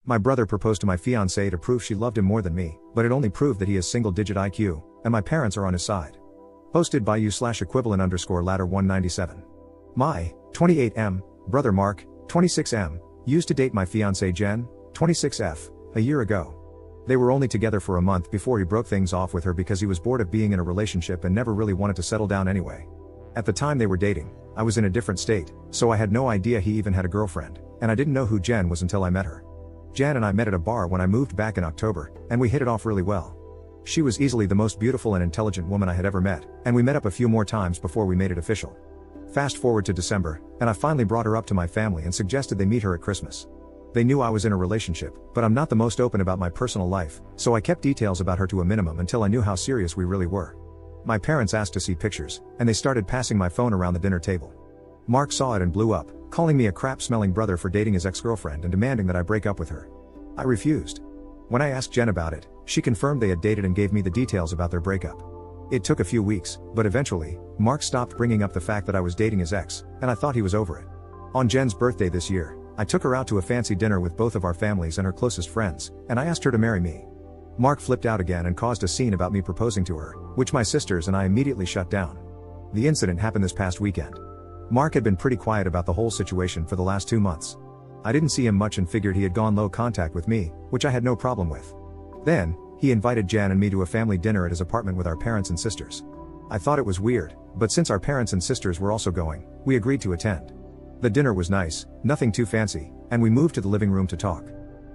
My brother proposed to my fiancée to prove she loved him more than me, but it only proved that he has single-digit IQ, and my parents are on his side. Posted by u/equivalent_ladder 197. My 28M brother Mark, 26M, used to date my fiancée Jen, 26F, a year ago. They were only together for a month before he broke things off with her because he was bored of being in a relationship and never really wanted to settle down anyway. At the time they were dating, I was in a different state, so I had no idea he even had a girlfriend, and I didn't know who Jen was until I met her. Jen and I met at a bar when I moved back in October, and we hit it off really well. She was easily the most beautiful and intelligent woman I had ever met, and we met up a few more times before we made it official. Fast forward to December, and I finally brought her up to my family and suggested they meet her at Christmas. They knew I was in a relationship, but I'm not the most open about my personal life, so I kept details about her to a minimum until I knew how serious we really were. My parents asked to see pictures, and they started passing my phone around the dinner table. Mark saw it and blew up, calling me a crap-smelling brother for dating his ex-girlfriend and demanding that I break up with her. I refused. When I asked Jen about it, she confirmed they had dated and gave me the details about their breakup. It took a few weeks, but eventually, Mark stopped bringing up the fact that I was dating his ex, and I thought he was over it. On Jen's birthday this year, I took her out to a fancy dinner with both of our families and her closest friends, and I asked her to marry me. Mark flipped out again and caused a scene about me proposing to her, which my sisters and I immediately shut down. The incident happened this past weekend. Mark had been pretty quiet about the whole situation for the last 2 months. I didn't see him much and figured he had gone low contact with me, which I had no problem with. Then, he invited Jen and me to a family dinner at his apartment with our parents and sisters. I thought it was weird, but since our parents and sisters were also going, we agreed to attend. The dinner was nice, nothing too fancy, and we moved to the living room to talk.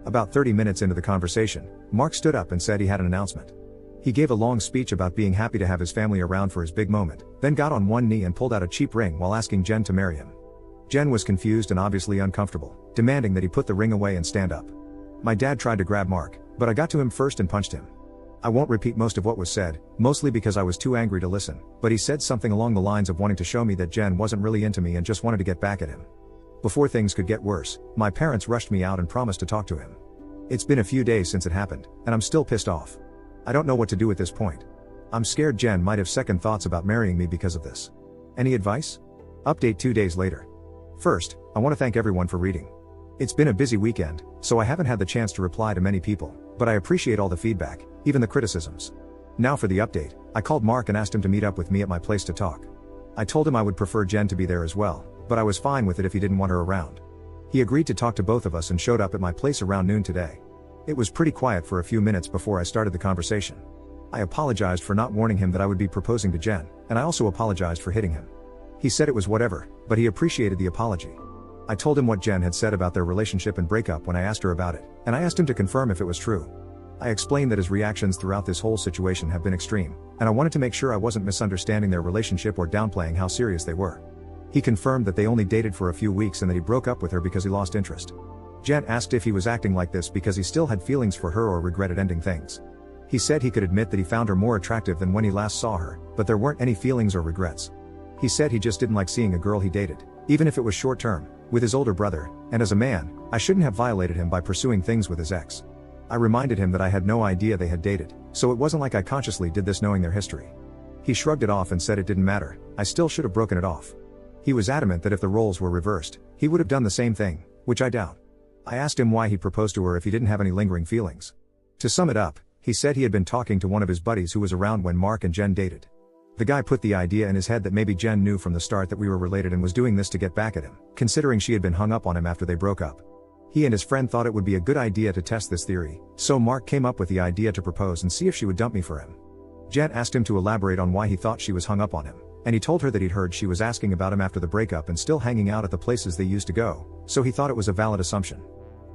About 30 minutes into the conversation, Mark stood up and said he had an announcement. He gave a long speech about being happy to have his family around for his big moment, then got on one knee and pulled out a cheap ring while asking Jen to marry him. Jen was confused and obviously uncomfortable, demanding that he put the ring away and stand up. My dad tried to grab Mark, but I got to him first and punched him. I won't repeat most of what was said, mostly because I was too angry to listen, but he said something along the lines of wanting to show me that Jen wasn't really into me and just wanted to get back at him. Before things could get worse, my parents rushed me out and promised to talk to him. It's been a few days since it happened, and I'm still pissed off. I don't know what to do at this point. I'm scared Jen might have second thoughts about marrying me because of this. Any advice? Update 2 days later. First, I want to thank everyone for reading. It's been a busy weekend, so I haven't had the chance to reply to many people, but I appreciate all the feedback, even the criticisms. Now for the update, I called Mark and asked him to meet up with me at my place to talk. I told him I would prefer Jen to be there as well, but I was fine with it if he didn't want her around. He agreed to talk to both of us and showed up at my place around noon today. It was pretty quiet for a few minutes before I started the conversation. I apologized for not warning him that I would be proposing to Jen, and I also apologized for hitting him. He said it was whatever, but he appreciated the apology. I told him what Jen had said about their relationship and breakup when I asked her about it, and I asked him to confirm if it was true. I explained that his reactions throughout this whole situation have been extreme, and I wanted to make sure I wasn't misunderstanding their relationship or downplaying how serious they were. He confirmed that they only dated for a few weeks and that he broke up with her because he lost interest. Jen asked if he was acting like this because he still had feelings for her or regretted ending things. He said he could admit that he found her more attractive than when he last saw her, but there weren't any feelings or regrets. He said he just didn't like seeing a girl he dated, even if it was short term, with his older brother, and as a man, I shouldn't have violated him by pursuing things with his ex. I reminded him that I had no idea they had dated, so it wasn't like I consciously did this knowing their history. He shrugged it off and said it didn't matter, I still should have broken it off. He was adamant that if the roles were reversed, he would have done the same thing, which I doubt. I asked him why he proposed to her if he didn't have any lingering feelings. To sum it up, he said he had been talking to one of his buddies who was around when Mark and Jen dated. The guy put the idea in his head that maybe Jen knew from the start that we were related and was doing this to get back at him, considering she had been hung up on him after they broke up. He and his friend thought it would be a good idea to test this theory, so Mark came up with the idea to propose and see if she would dump me for him. Jen asked him to elaborate on why he thought she was hung up on him, and he told her that he'd heard she was asking about him after the breakup and still hanging out at the places they used to go, so he thought it was a valid assumption.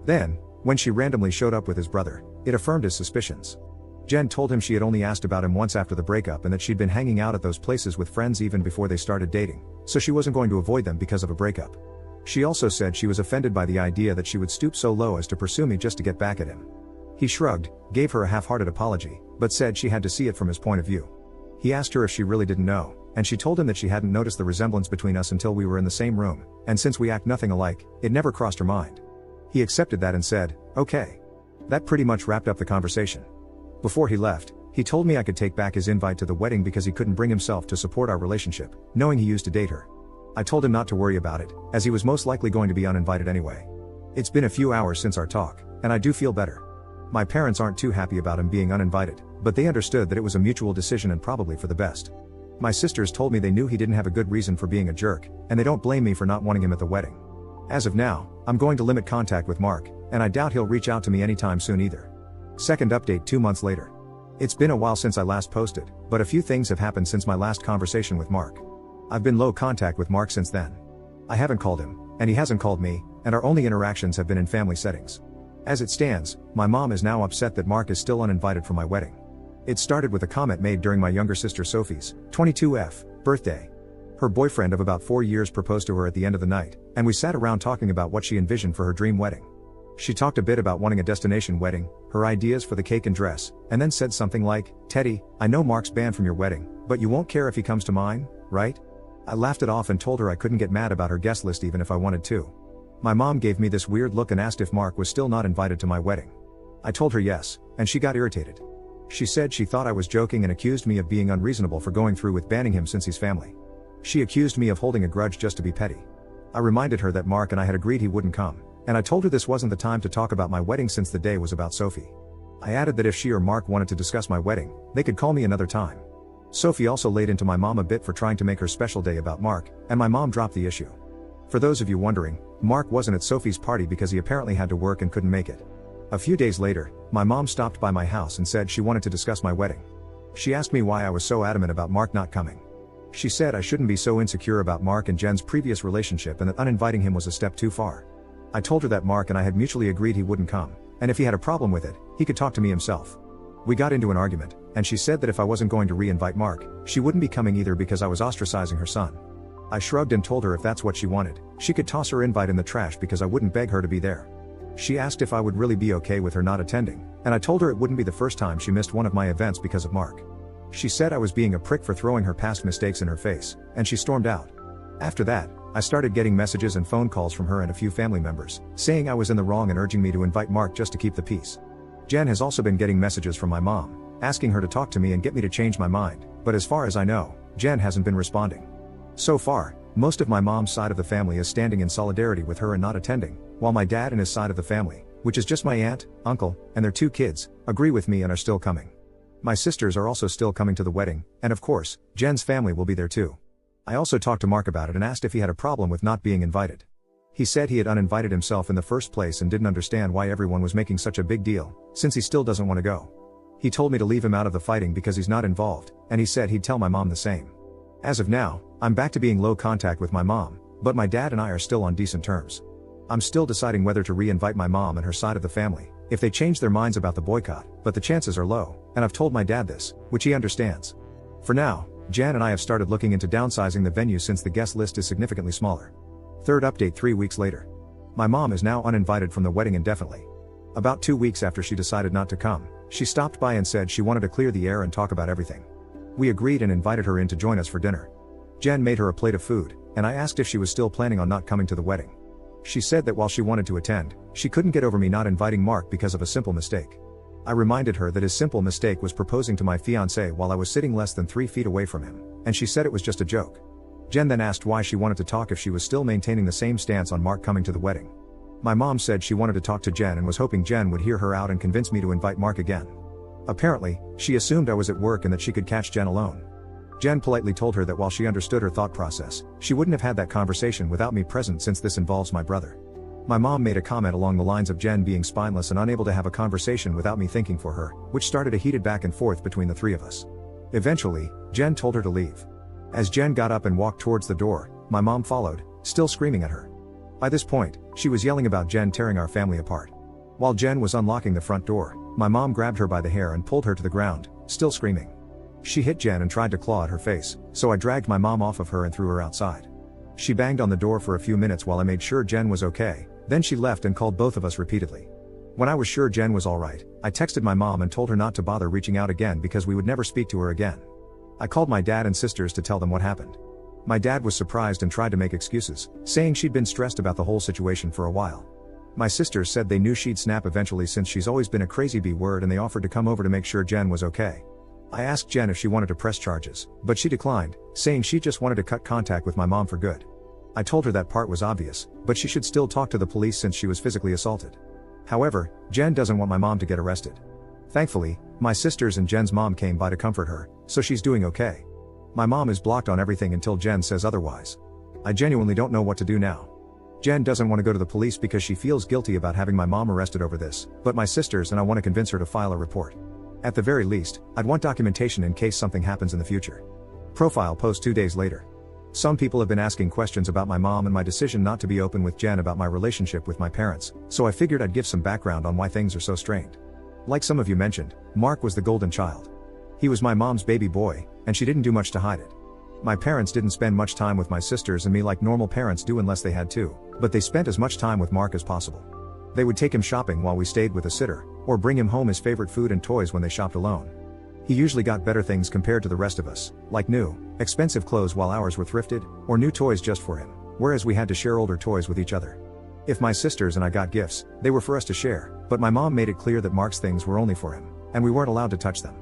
Then, when she randomly showed up with his brother, it affirmed his suspicions. Jen told him she had only asked about him once after the breakup and that she'd been hanging out at those places with friends even before they started dating, so she wasn't going to avoid them because of a breakup. She also said she was offended by the idea that she would stoop so low as to pursue me just to get back at him. He shrugged, gave her a half-hearted apology, but said she had to see it from his point of view. He asked her if she really didn't know, and she told him that she hadn't noticed the resemblance between us until we were in the same room, and since we act nothing alike, it never crossed her mind. He accepted that and said, "Okay." That pretty much wrapped up the conversation. Before he left, he told me I could take back his invite to the wedding because he couldn't bring himself to support our relationship, knowing he used to date her. I told him not to worry about it, as he was most likely going to be uninvited anyway. It's been a few hours since our talk, and I do feel better. My parents aren't too happy about him being uninvited, but they understood that it was a mutual decision and probably for the best. My sisters told me they knew he didn't have a good reason for being a jerk, and they don't blame me for not wanting him at the wedding. As of now, I'm going to limit contact with Mark, and I doubt he'll reach out to me anytime soon either. Second update 2 months later. It's been a while since I last posted, but a few things have happened since my last conversation with Mark. I've been low contact with Mark since then. I haven't called him, and he hasn't called me, and our only interactions have been in family settings. As it stands, my mom is now upset that Mark is still uninvited for my wedding. It started with a comment made during my younger sister Sophie's 22th birthday. Her boyfriend of about 4 years proposed to her at the end of the night, and we sat around talking about what she envisioned for her dream wedding. She talked a bit about wanting a destination wedding, her ideas for the cake and dress, and then said something like, "Teddy, I know Mark's banned from your wedding, but you won't care if he comes to mine, right?" I laughed it off and told her I couldn't get mad about her guest list even if I wanted to. My mom gave me this weird look and asked if Mark was still not invited to my wedding. I told her yes, and she got irritated. She said she thought I was joking and accused me of being unreasonable for going through with banning him since he's family. She accused me of holding a grudge just to be petty. I reminded her that Mark and I had agreed he wouldn't come, and I told her this wasn't the time to talk about my wedding since the day was about Sophie. I added that if she or Mark wanted to discuss my wedding, they could call me another time. Sophie also laid into my mom a bit for trying to make her special day about Mark, and my mom dropped the issue. For those of you wondering, Mark wasn't at Sophie's party because he apparently had to work and couldn't make it. A few days later, my mom stopped by my house and said she wanted to discuss my wedding. She asked me why I was so adamant about Mark not coming. She said I shouldn't be so insecure about Mark and Jen's previous relationship and that uninviting him was a step too far. I told her that Mark and I had mutually agreed he wouldn't come, and if he had a problem with it, he could talk to me himself. We got into an argument, and she said that if I wasn't going to re-invite Mark, she wouldn't be coming either because I was ostracizing her son. I shrugged and told her if that's what she wanted, she could toss her invite in the trash because I wouldn't beg her to be there. She asked if I would really be okay with her not attending, and I told her it wouldn't be the first time she missed one of my events because of Mark. She said I was being a prick for throwing her past mistakes in her face, and she stormed out. After that, I started getting messages and phone calls from her and a few family members, saying I was in the wrong and urging me to invite Mark just to keep the peace. Jen has also been getting messages from my mom, asking her to talk to me and get me to change my mind, but as far as I know, Jen hasn't been responding. So far, most of my mom's side of the family is standing in solidarity with her and not attending, while my dad and his side of the family, which is just my aunt, uncle, and their 2 kids, agree with me and are still coming. My sisters are also still coming to the wedding, and of course, Jen's family will be there too. I also talked to Mark about it and asked if he had a problem with not being invited. He said he had uninvited himself in the first place and didn't understand why everyone was making such a big deal, since he still doesn't want to go. He told me to leave him out of the fighting because he's not involved, and he said he'd tell my mom the same. As of now, I'm back to being low contact with my mom, but my dad and I are still on decent terms. I'm still deciding whether to re-invite my mom and her side of the family, if they change their minds about the boycott, but the chances are low, and I've told my dad this, which he understands. For now, Jan and I have started looking into downsizing the venue since the guest list is significantly smaller. Third update 3 weeks later. My mom is now uninvited from the wedding indefinitely. About 2 weeks after she decided not to come, she stopped by and said she wanted to clear the air and talk about everything. We agreed and invited her in to join us for dinner. Jen made her a plate of food, and I asked if she was still planning on not coming to the wedding. She said that while she wanted to attend, she couldn't get over me not inviting Mark because of a simple mistake. I reminded her that his simple mistake was proposing to my fiance while I was sitting less than 3 feet away from him, and she said it was just a joke. Jen then asked why she wanted to talk if she was still maintaining the same stance on Mark coming to the wedding. My mom said she wanted to talk to Jen and was hoping Jen would hear her out and convince me to invite Mark again. Apparently, she assumed I was at work and that she could catch Jen alone. Jen politely told her that while she understood her thought process, she wouldn't have had that conversation without me present since this involves my brother. My mom made a comment along the lines of Jen being spineless and unable to have a conversation without me thinking for her, which started a heated back and forth between the 3 of us. Eventually, Jen told her to leave. As Jen got up and walked towards the door, my mom followed, still screaming at her. By this point, she was yelling about Jen tearing our family apart. While Jen was unlocking the front door, my mom grabbed her by the hair and pulled her to the ground, still screaming. She hit Jen and tried to claw at her face, so I dragged my mom off of her and threw her outside. She banged on the door for a few minutes while I made sure Jen was okay, then she left and called both of us repeatedly. When I was sure Jen was alright, I texted my mom and told her not to bother reaching out again because we would never speak to her again. I called my dad and sisters to tell them what happened. My dad was surprised and tried to make excuses, saying she'd been stressed about the whole situation for a while. My sisters said they knew she'd snap eventually since she's always been a crazy B-word, and they offered to come over to make sure Jen was okay. I asked Jen if she wanted to press charges, but she declined, saying she just wanted to cut contact with my mom for good. I told her that part was obvious, but she should still talk to the police since she was physically assaulted. However, Jen doesn't want my mom to get arrested. Thankfully, my sisters and Jen's mom came by to comfort her, so she's doing okay. My mom is blocked on everything until Jen says otherwise. I genuinely don't know what to do now. Jen doesn't want to go to the police because she feels guilty about having my mom arrested over this, but my sisters and I want to convince her to file a report. At the very least, I'd want documentation in case something happens in the future. Profile post 2 days later. Some people have been asking questions about my mom and my decision not to be open with Jen about my relationship with my parents, so I figured I'd give some background on why things are so strained. Like some of you mentioned, Mark was the golden child. He was my mom's baby boy, and she didn't do much to hide it. My parents didn't spend much time with my sisters and me like normal parents do unless they had to, but they spent as much time with Mark as possible. They would take him shopping while we stayed with a sitter, or bring him home his favorite food and toys when they shopped alone. He usually got better things compared to the rest of us, like new, expensive clothes while ours were thrifted, or new toys just for him, whereas we had to share older toys with each other. If my sisters and I got gifts, they were for us to share, but my mom made it clear that Mark's things were only for him, and we weren't allowed to touch them.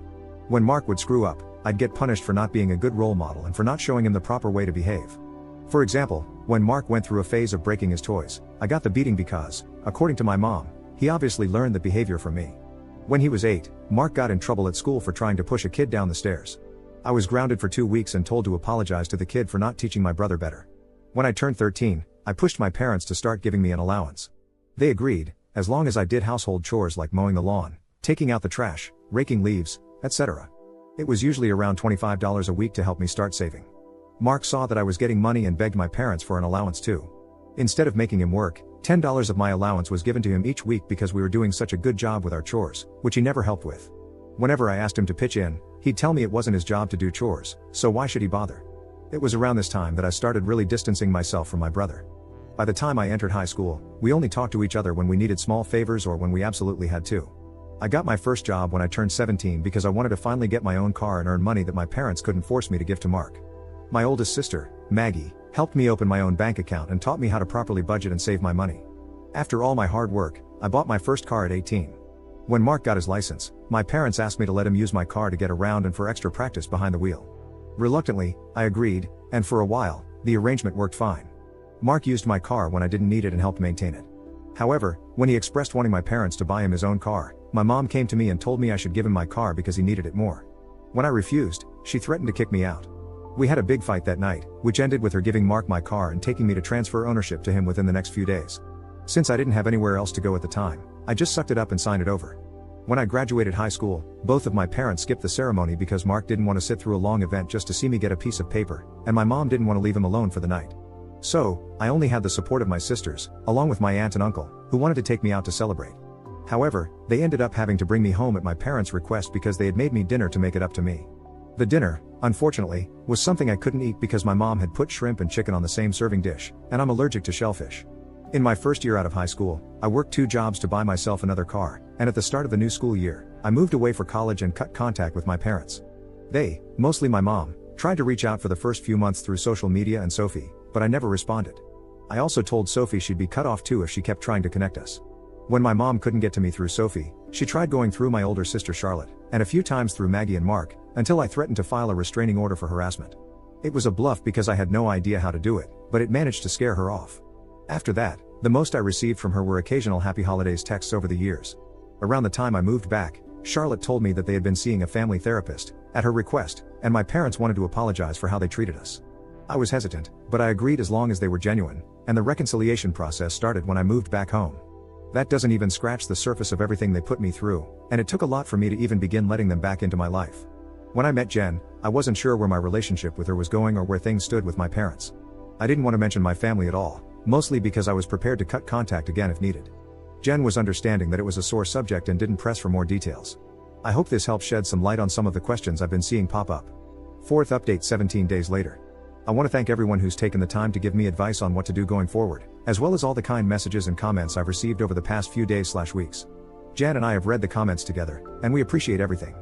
When Mark would screw up, I'd get punished for not being a good role model and for not showing him the proper way to behave. For example, when Mark went through a phase of breaking his toys, I got the beating because, according to my mom, he obviously learned the behavior from me. When he was 8, Mark got in trouble at school for trying to push a kid down the stairs. I was grounded for 2 weeks and told to apologize to the kid for not teaching my brother better. When I turned 13, I pushed my parents to start giving me an allowance. They agreed, as long as I did household chores like mowing the lawn, taking out the trash, raking leaves, etc. It was usually around $25 a week to help me start saving. Mark saw that I was getting money and begged my parents for an allowance too. Instead of making him work, $10 of my allowance was given to him each week because we were doing such a good job with our chores, which he never helped with. Whenever I asked him to pitch in, he'd tell me it wasn't his job to do chores, so why should he bother? It was around this time that I started really distancing myself from my brother. By the time I entered high school, we only talked to each other when we needed small favors or when we absolutely had to. I got my first job when I turned 17 because I wanted to finally get my own car and earn money that my parents couldn't force me to give to Mark. My oldest sister, Maggie, helped me open my own bank account and taught me how to properly budget and save my money. After all my hard work, I bought my first car at 18. When Mark got his license, my parents asked me to let him use my car to get around and for extra practice behind the wheel. Reluctantly, I agreed, and for a while, the arrangement worked fine. Mark used my car when I didn't need it and helped maintain it. However, when he expressed wanting my parents to buy him his own car, my mom came to me and told me I should give him my car because he needed it more. When I refused, she threatened to kick me out. We had a big fight that night, which ended with her giving Mark my car and taking me to transfer ownership to him within the next few days. Since I didn't have anywhere else to go at the time, I just sucked it up and signed it over. When I graduated high school, both of my parents skipped the ceremony because Mark didn't want to sit through a long event just to see me get a piece of paper, and my mom didn't want to leave him alone for the night. So, I only had the support of my sisters, along with my aunt and uncle, who wanted to take me out to celebrate. However, they ended up having to bring me home at my parents' request because they had made me dinner to make it up to me. The dinner, unfortunately, was something I couldn't eat because my mom had put shrimp and chicken on the same serving dish, and I'm allergic to shellfish. In my first year out of high school, I worked 2 jobs to buy myself another car, and at the start of the new school year, I moved away for college and cut contact with my parents. They, mostly my mom, tried to reach out for the first few months through social media and Sophie, but I never responded. I also told Sophie she'd be cut off too if she kept trying to connect us. When my mom couldn't get to me through Sophie, she tried going through my older sister Charlotte, and a few times through Maggie and Mark, until I threatened to file a restraining order for harassment. It was a bluff because I had no idea how to do it, but it managed to scare her off. After that, the most I received from her were occasional happy holidays texts over the years. Around the time I moved back, Charlotte told me that they had been seeing a family therapist, at her request, and my parents wanted to apologize for how they treated us. I was hesitant, but I agreed as long as they were genuine, and the reconciliation process started when I moved back home. That doesn't even scratch the surface of everything they put me through, and it took a lot for me to even begin letting them back into my life. When I met Jen, I wasn't sure where my relationship with her was going or where things stood with my parents. I didn't want to mention my family at all, mostly because I was prepared to cut contact again if needed. Jen was understanding that it was a sore subject and didn't press for more details. I hope this helps shed some light on some of the questions I've been seeing pop up. 4th update 17 days later. I want to thank everyone who's taken the time to give me advice on what to do going forward, as well as all the kind messages and comments I've received over the past few days/weeks. Jan and I have read the comments together, and we appreciate everything.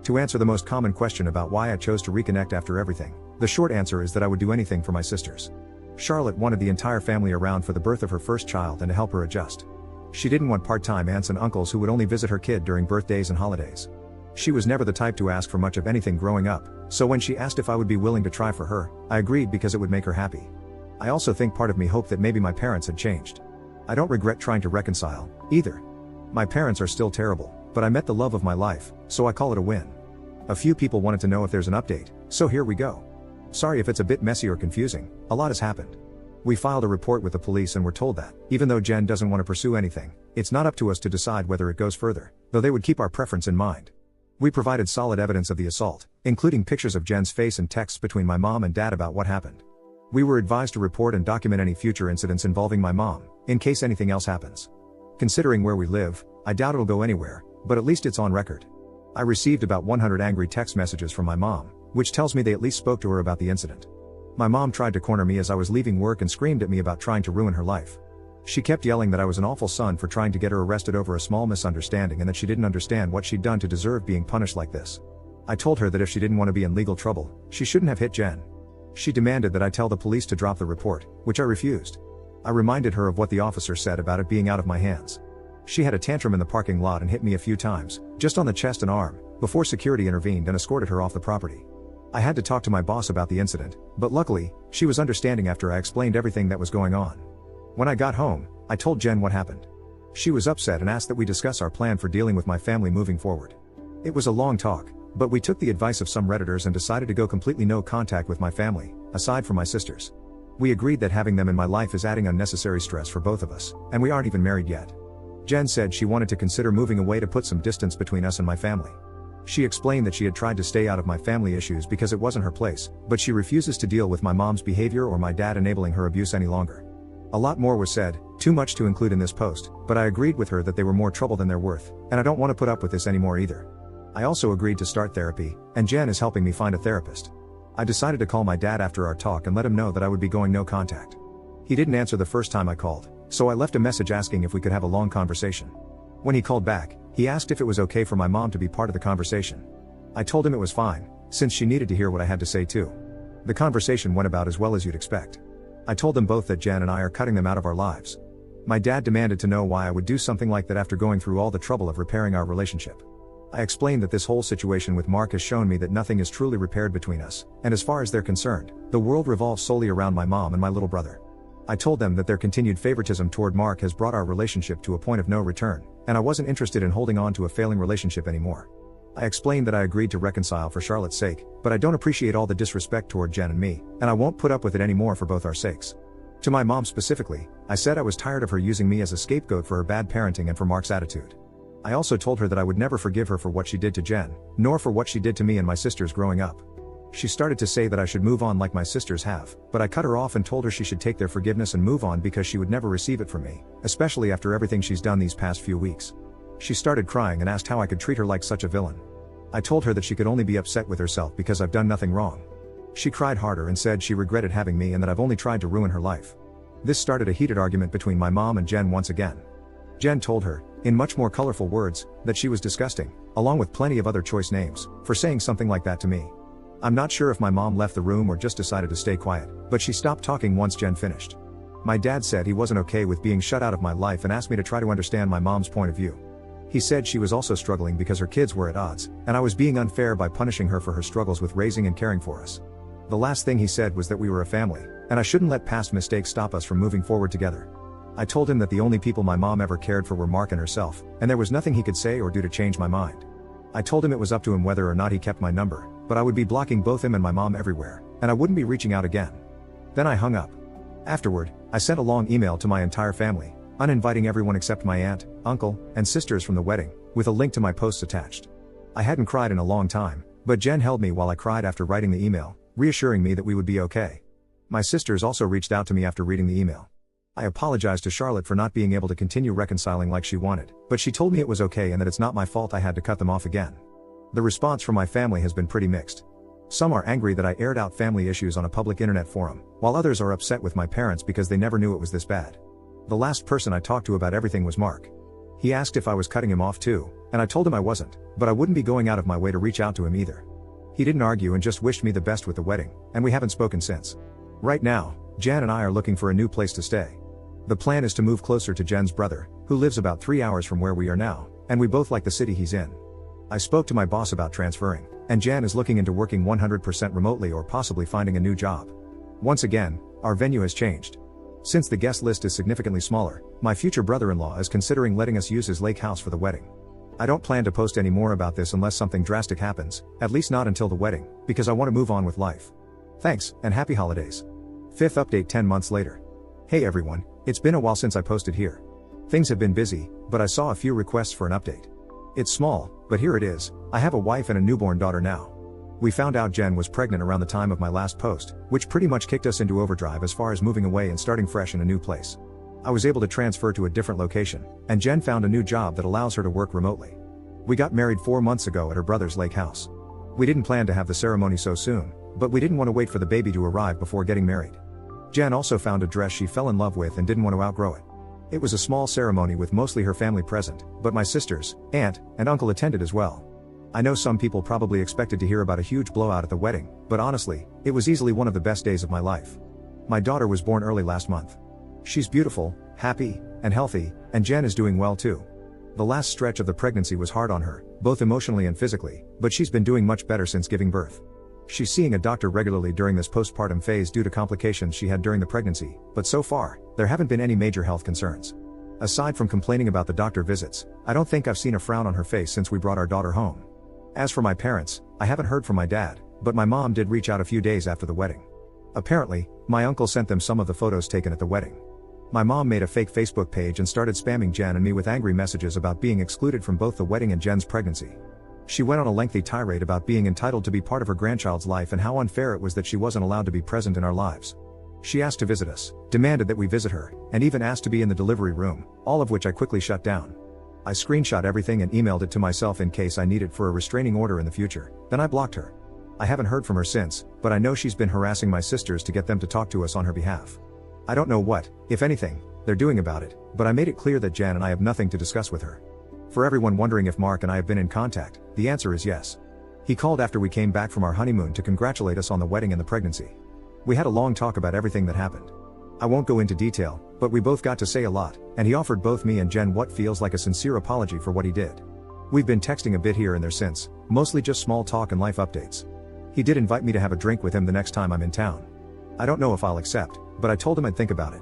To answer the most common question about why I chose to reconnect after everything, the short answer is that I would do anything for my sisters. Charlotte wanted the entire family around for the birth of her first child and to help her adjust. She didn't want part-time aunts and uncles who would only visit her kid during birthdays and holidays. She was never the type to ask for much of anything growing up, so when she asked if I would be willing to try for her, I agreed because it would make her happy. I also think part of me hoped that maybe my parents had changed. I don't regret trying to reconcile, either. My parents are still terrible, but I met the love of my life, so I call it a win. A few people wanted to know if there's an update, so here we go. Sorry if it's a bit messy or confusing, a lot has happened. We filed a report with the police and were told that, even though Jen doesn't want to pursue anything, it's not up to us to decide whether it goes further, though they would keep our preference in mind. We provided solid evidence of the assault, including pictures of Jen's face and texts between my mom and dad about what happened. We were advised to report and document any future incidents involving my mom, in case anything else happens. Considering where we live, I doubt it'll go anywhere, but at least it's on record. I received about 100 angry text messages from my mom, which tells me they at least spoke to her about the incident. My mom tried to corner me as I was leaving work and screamed at me about trying to ruin her life. She kept yelling that I was an awful son for trying to get her arrested over a small misunderstanding and that she didn't understand what she'd done to deserve being punished like this. I told her that if she didn't want to be in legal trouble, she shouldn't have hit Jen. She demanded that I tell the police to drop the report, which I refused. I reminded her of what the officer said about it being out of my hands. She had a tantrum in the parking lot and hit me a few times, just on the chest and arm, before security intervened and escorted her off the property. I had to talk to my boss about the incident, but luckily, she was understanding after I explained everything that was going on. When I got home, I told Jen what happened. She was upset and asked that we discuss our plan for dealing with my family moving forward. It was a long talk, but we took the advice of some Redditors and decided to go completely no contact with my family, aside from my sisters. We agreed that having them in my life is adding unnecessary stress for both of us, and we aren't even married yet. Jen said she wanted to consider moving away to put some distance between us and my family. She explained that she had tried to stay out of my family issues because it wasn't her place, but she refuses to deal with my mom's behavior or my dad enabling her abuse any longer. A lot more was said, too much to include in this post, but I agreed with her that they were more trouble than they're worth, and I don't want to put up with this anymore either. I also agreed to start therapy, and Jen is helping me find a therapist. I decided to call my dad after our talk and let him know that I would be going no contact. He didn't answer the first time I called, so I left a message asking if we could have a long conversation. When he called back, he asked if it was okay for my mom to be part of the conversation. I told him it was fine, since she needed to hear what I had to say too. The conversation went about as well as you'd expect. I told them both that Jen and I are cutting them out of our lives. My dad demanded to know why I would do something like that after going through all the trouble of repairing our relationship. I explained that this whole situation with Mark has shown me that nothing is truly repaired between us, and as far as they're concerned, the world revolves solely around my mom and my little brother. I told them that their continued favoritism toward Mark has brought our relationship to a point of no return, and I wasn't interested in holding on to a failing relationship anymore. I explained that I agreed to reconcile for Charlotte's sake, but I don't appreciate all the disrespect toward Jen and me, and I won't put up with it anymore for both our sakes. To my mom specifically, I said I was tired of her using me as a scapegoat for her bad parenting and for Mark's attitude. I also told her that I would never forgive her for what she did to Jen, nor for what she did to me and my sisters growing up. She started to say that I should move on like my sisters have, but I cut her off and told her she should take their forgiveness and move on because she would never receive it from me, especially after everything she's done these past few weeks. She started crying and asked how I could treat her like such a villain. I told her that she could only be upset with herself because I've done nothing wrong. She cried harder and said she regretted having me and that I've only tried to ruin her life. This started a heated argument between my mom and Jen once again. Jen told her, in much more colorful words, that she was disgusting, along with plenty of other choice names, for saying something like that to me. I'm not sure if my mom left the room or just decided to stay quiet, but she stopped talking once Jen finished. My dad said he wasn't okay with being shut out of my life and asked me to try to understand my mom's point of view. He said she was also struggling because her kids were at odds, and I was being unfair by punishing her for her struggles with raising and caring for us. The last thing he said was that we were a family, and I shouldn't let past mistakes stop us from moving forward together. I told him that the only people my mom ever cared for were Mark and herself, and there was nothing he could say or do to change my mind. I told him it was up to him whether or not he kept my number, but I would be blocking both him and my mom everywhere, and I wouldn't be reaching out again. Then I hung up. Afterward, I sent a long email to my entire family, uninviting everyone except my aunt, uncle, and sisters from the wedding, with a link to my posts attached. I hadn't cried in a long time, but Jen held me while I cried after writing the email, reassuring me that we would be okay. My sisters also reached out to me after reading the email. I apologized to Charlotte for not being able to continue reconciling like she wanted, but she told me it was okay and that it's not my fault I had to cut them off again. The response from my family has been pretty mixed. Some are angry that I aired out family issues on a public internet forum, while others are upset with my parents because they never knew it was this bad. The last person I talked to about everything was Mark. He asked if I was cutting him off too, and I told him I wasn't, but I wouldn't be going out of my way to reach out to him either. He didn't argue and just wished me the best with the wedding, and we haven't spoken since. Right now, Jan and I are looking for a new place to stay. The plan is to move closer to Jen's brother, who lives about 3 hours from where we are now, and we both like the city he's in. I spoke to my boss about transferring, and Jan is looking into working 100% remotely or possibly finding a new job. Once again, our venue has changed. Since the guest list is significantly smaller, my future brother-in-law is considering letting us use his lake house for the wedding. I don't plan to post any more about this unless something drastic happens, at least not until the wedding, because I want to move on with life. Thanks, and happy holidays. Fifth update 10 months later. Hey everyone, it's been a while since I posted here. Things have been busy, but I saw a few requests for an update. It's small, but here it is. I have a wife and a newborn daughter now. We found out Jen was pregnant around the time of my last post, which pretty much kicked us into overdrive as far as moving away and starting fresh in a new place. I was able to transfer to a different location, and Jen found a new job that allows her to work remotely. We got married 4 months ago at her brother's lake house. We didn't plan to have the ceremony so soon, but we didn't want to wait for the baby to arrive before getting married. Jen also found a dress she fell in love with and didn't want to outgrow it. It was a small ceremony with mostly her family present, but my sisters, aunt, and uncle attended as well. I know some people probably expected to hear about a huge blowout at the wedding, but honestly, it was easily one of the best days of my life. My daughter was born early last month. She's beautiful, happy, and healthy, and Jen is doing well too. The last stretch of the pregnancy was hard on her, both emotionally and physically, but she's been doing much better since giving birth. She's seeing a doctor regularly during this postpartum phase due to complications she had during the pregnancy, but so far, there haven't been any major health concerns. Aside from complaining about the doctor visits, I don't think I've seen a frown on her face since we brought our daughter home. As for my parents, I haven't heard from my dad, but my mom did reach out a few days after the wedding. Apparently, my uncle sent them some of the photos taken at the wedding. My mom made a fake Facebook page and started spamming Jen and me with angry messages about being excluded from both the wedding and Jen's pregnancy. She went on a lengthy tirade about being entitled to be part of her grandchild's life and how unfair it was that she wasn't allowed to be present in our lives. She asked to visit us, demanded that we visit her, and even asked to be in the delivery room, all of which I quickly shut down. I screenshot everything and emailed it to myself in case I need it for a restraining order in the future, then I blocked her. I haven't heard from her since, but I know she's been harassing my sisters to get them to talk to us on her behalf. I don't know what, if anything, they're doing about it, but I made it clear that Jen and I have nothing to discuss with her. For everyone wondering if Mark and I have been in contact, the answer is yes. He called after we came back from our honeymoon to congratulate us on the wedding and the pregnancy. We had a long talk about everything that happened. I won't go into detail, but we both got to say a lot, and he offered both me and Jen what feels like a sincere apology for what he did. We've been texting a bit here and there since, mostly just small talk and life updates. He did invite me to have a drink with him the next time I'm in town. I don't know if I'll accept, but I told him I'd think about it.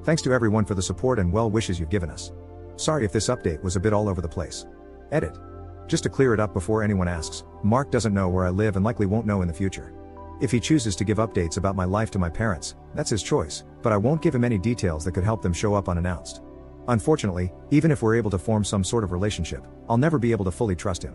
Thanks to everyone for the support and well wishes you've given us. Sorry if this update was a bit all over the place. Edit. Just to clear it up before anyone asks, Mark doesn't know where I live and likely won't know in the future. If he chooses to give updates about my life to my parents, that's his choice, but I won't give him any details that could help them show up unannounced. Unfortunately, even if we're able to form some sort of relationship, I'll never be able to fully trust him.